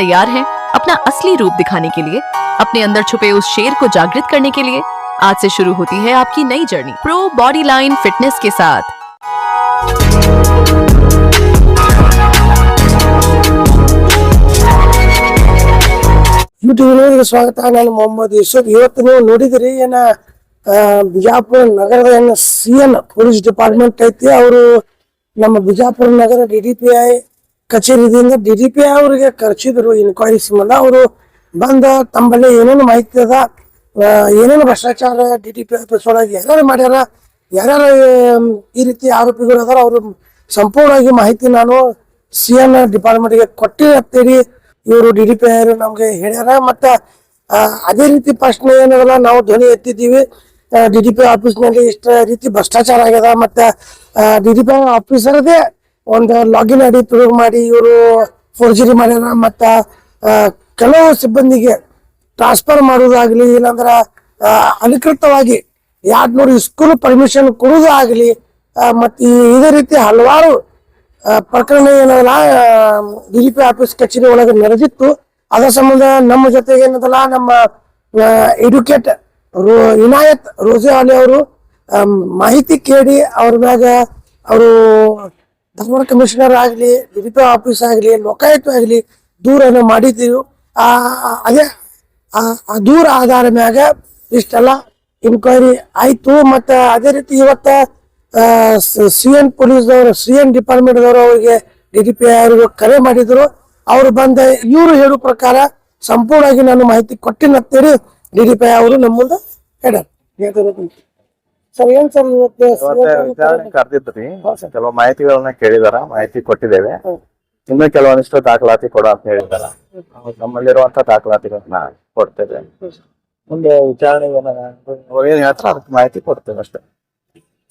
तैयार हैं अपना असली रूप दिखाने के लिए, अपने अंदर छुपे उस शेर को जागृत करने के लिए? आज से शुरू होती है आपकी नई journey pro body line fitness के साथ। यूट्यूब स्वागत। ನಾನು ಮೊಹಮ್ಮದ್ ಯೂಸುಫ್। ಇವತ್ತು ನೀವು ನೋಡಿದ್ರಿ ಏನ ಬಿಜಾಪುರ ನಗರದ ಸಿಎನ್ ಪೊಲೀಸ್ ಡಿಪಾರ್ಟ್ಮೆಂಟ್ ಐತಿ, ಅವರು ನಮ್ಮ ಬಿಜಾಪುರ ನಗರ DDPI ಕಚೇರಿಯಿಂದ DDPI ಅವರಿಗೆ ಕರೆಸಿದ್ರು ಇನ್ಕ್ವೈರಿ ಸಂಬಂಧ. ಅವರು ಬಂದ ತಮ್ಮಲ್ಲಿ ಏನೇನು ಮಾಹಿತಿ ಅದ, ಏನೇನು ಭ್ರಷ್ಟಾಚಾರ DDPI ಆಫೀಸ್ ಒಳಗೆ ಯಾರ್ಯಾರು ಮಾಡ್ಯಾರ, ಯಾರ್ಯಾರು ಈ ರೀತಿ ಆರೋಪಿಗಳು ಅದಾರ, ಅವರು ಸಂಪೂರ್ಣವಾಗಿ ಮಾಹಿತಿ ನಾನು ಸಿಎನ್ ಡಿಪಾರ್ಟ್ಮೆಂಟ್ಗೆ ಕೊಟ್ಟಿರಿ ಅಂತೇಳಿ ಇವರು DDPI ನಮ್ಗೆ ಹೇಳ್ಯಾರ. ಮತ್ತ ಅದೇ ರೀತಿ ಪ್ರಶ್ನೆ ಏನದಲ್ಲ, ನಾವು ಧ್ವನಿ ಎತ್ತಿದ್ದೀವಿ. DDPI ಆಫೀಸ್ನಲ್ಲಿ ಇಷ್ಟ ರೀತಿ ಭ್ರಷ್ಟಾಚಾರ ಆಗ್ಯದ, ಮತ್ತೆ DDPI ಆಫೀಸರ್ದೇ ಒಂದು ಲಾಗಿನ್ ಐಡಿ ಪ್ರಯೋಗ ಮಾಡಿ ಇವರು ಫೋರ್ಜರಿ ಮಾಡ್ಯಾರ. ಮತ್ತ ಕೆಲವು ಸಿಬ್ಬಂದಿಗೆ ಟ್ರಾನ್ಸ್ಫರ್ ಮಾಡೋದಾಗ್ಲಿ, ಇಲ್ಲಾಂದ್ರ ಅಧಿಕೃತವಾಗಿ 200 ಸ್ಕೂಲ್ ಪರ್ಮಿಷನ್ ಕೊಡೋದು ಆಗ್ಲಿ, ಮತ್ತೆ ಇದೇ ರೀತಿ ಹಲವಾರು ಪ್ರಕರಣ ಏನದಲ್ಲ DDPI ಆಫೀಸ್ ಕಚೇರಿ ಒಳಗೆ ನಡೆದಿತ್ತು. ಅದರ ಸಂಬಂಧ ನಮ್ಮ ಜೊತೆಗೆ ಏನದಲ್ಲ ನಮ್ಮ ಎಡ್ಯುಕೇಟ್ ಇನಾಯತ್ ರೋಜೆವಾಲಿ ಅವರು ಮಾಹಿತಿ ಕೇಳಿ ಅವ್ರ ಮ್ಯಾಗ ಅವರು ಧಾರವಾಡ ಕಮಿಷನರ್ ಆಗ್ಲಿ, DDPI ಆಫೀಸ್ ಆಗ್ಲಿ, ಲೋಕಾಯುಕ್ತ ಆಗ್ಲಿ ದೂರನ್ನು ಮಾಡಿದ್ದೀವಿ. ಅದೇ ಆ ದೂರ ಆಧಾರ ಮ್ಯಾಗ ಇಷ್ಟೆಲ್ಲ ಇನ್ಕ್ವೈರಿ ಆಯ್ತು. ಮತ್ತೆ ಅದೇ ರೀತಿ ಇವತ್ತ ಸಿಎನ್ ಪೊಲೀಸ್ದವರು, ಸಿಎನ್ ಡಿಪಾರ್ಟ್ಮೆಂಟ್ದವರು ಅವರಿಗೆ DDPI ಅವರಿಗೆ ಕರೆ ಮಾಡಿದ್ರು. ಅವರು ಬಂದ ಇವರು ಹೇಳೋ ಪ್ರಕಾರ ಸಂಪೂರ್ಣವಾಗಿ ನಾನು ಮಾಹಿತಿ ಕೊಟ್ಟಿನಂತೇಳಿ DDPI ಅವರು ನಮ್ಮ ಮುಂದೆ ಹೇಳ್ಯಾರ. ಸರ್ ಏನ್ ಸರ್ ಇವತ್ತು ಕರೆದಿದ್ರಿ, ಕೆಲವು ಮಾಹಿತಿಗಳನ್ನ ಕೇಳಿದಾರ, ಮಾಹಿತಿ ಕೊಟ್ಟಿದ್ದೇವೆ. ಇನ್ನು ಕೆಲವೊಂದಿಷ್ಟು ದಾಖಲಾತಿ ಕೊಡ ಅಂತ ಹೇಳಿದಾರ. ನಮ್ಮಲ್ಲಿರುವಂತ ದಾಖಲಾತಿಗಳನ್ನ ಕೊಡ್ತೇವೆ. ಮುಂದೆ ವಿಚಾರಣೆ ಏನ್ ಹೇಳ್ತಾರ ಅದಕ್ಕೆ ಮಾಹಿತಿ ಕೊಡ್ತೇವೆ ಅಷ್ಟೇ.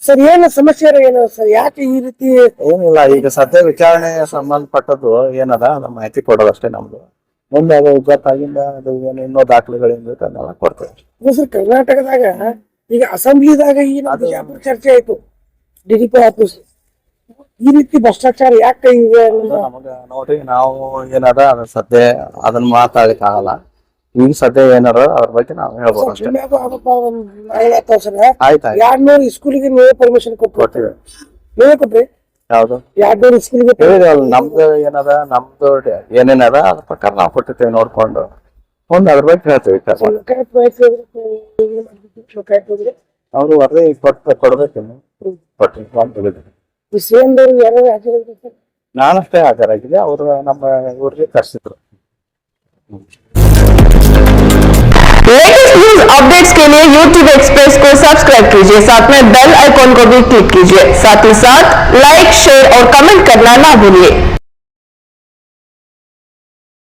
ಸರ್ ಏನು ಸಮಸ್ಯೆ ಏನು ಸರ್, ಯಾಕೆ ಈ ರೀತಿ? ಏನಿಲ್ಲ, ಈಗ ಸದ್ಯ ವಿಚಾರಣೆ ಸಂಬಂಧಪಟ್ಟದ್ದು ಏನದ ನಮ್ಮ ಮಾಹಿತಿ ಕೊಡೋದಷ್ಟೇ ನಮ್ದು. ಮುಂದೆ ಅದು ಗೊತ್ತಾಗಿಂದ ಅದು ಏನು ಇನ್ನೂ ದಾಖಲೆಗಳಿಂದ ಅದನ್ನೆಲ್ಲ ಕೊಡ್ತೇವೆ. ಸರ್ ಕರ್ನಾಟಕದಾಗ ಈಗ ಅಸೆಂಬ್ಲಿದಾಗ ಈ ಬಿಜಾಪುರ ಚರ್ಚೆ ಆಯ್ತು, DDPI ಆಫೀಸ್ ಈ ರೀತಿ ಭ್ರಷ್ಟಾಚಾರ ಯಾಕೆ ಇದೆ ನಮಗ ನೋಡ್ರಿ, ನಾವು ಏನದ ಅದ್ರ ಸದ್ಯ ಅದನ್ನ ಮಾತಾಡ್ಲಿಕ್ಕೆ ಆಗಲ್ಲ. ಈಗ ಸದ್ಯ ಏನಾರ ಅದ್ರ ಬಗ್ಗೆ ನಾವು ಹೇಳ್ಬೋದು ಅಷ್ಟೇ. ಆಯ್ತಾಯ್ತು, 200 ಸ್ಕೂಲಿಗೆ ನೀವೇ ಪರ್ಮಿಷನ್ ಕೊಟ್ಟಿವಿ. ನೀವೇ ಕೊಟ್ರಿ? ಯಾವ್ದು 200 ಸ್ಕೂಲಿಗೆ ಹೇಳಿದೇವಲ್ಲ, ನಮ್ದು ಏನದ ನಮ್ದು ಏನೇನದ ಅದ್ರ ಪ್ರಕಾರ ನಾವು ಕೊಟ್ಟಿರ್ತೇವೆ ನೋಡ್ಕೊಂಡು. ಮುಂದೆ ಅದ್ರ ಬಗ್ಗೆ ಹೇಳ್ತೇವೆ. ಅವ್ರು ವರದಿ ಕೊಡ್ಬೇಕಿನ್ನು ಕೊಟ್ಟಿದ್ರು. ನಾನಷ್ಟೇ ಹಾಜರಾಗಿದೆ, ಅವರು ನಮ್ಮ ಊರಿಗೆ ಕರ್ಸಿದ್ರು. लेटेस्ट न्यूज अपडेट्स के लिए YouTube एक्सप्रेस को सब्सक्राइब कीजिए, साथ में बेल आइकॉन को भी क्लिक कीजिए। साथ ही साथ लाइक, शेयर और कमेंट करना ना भूलिए।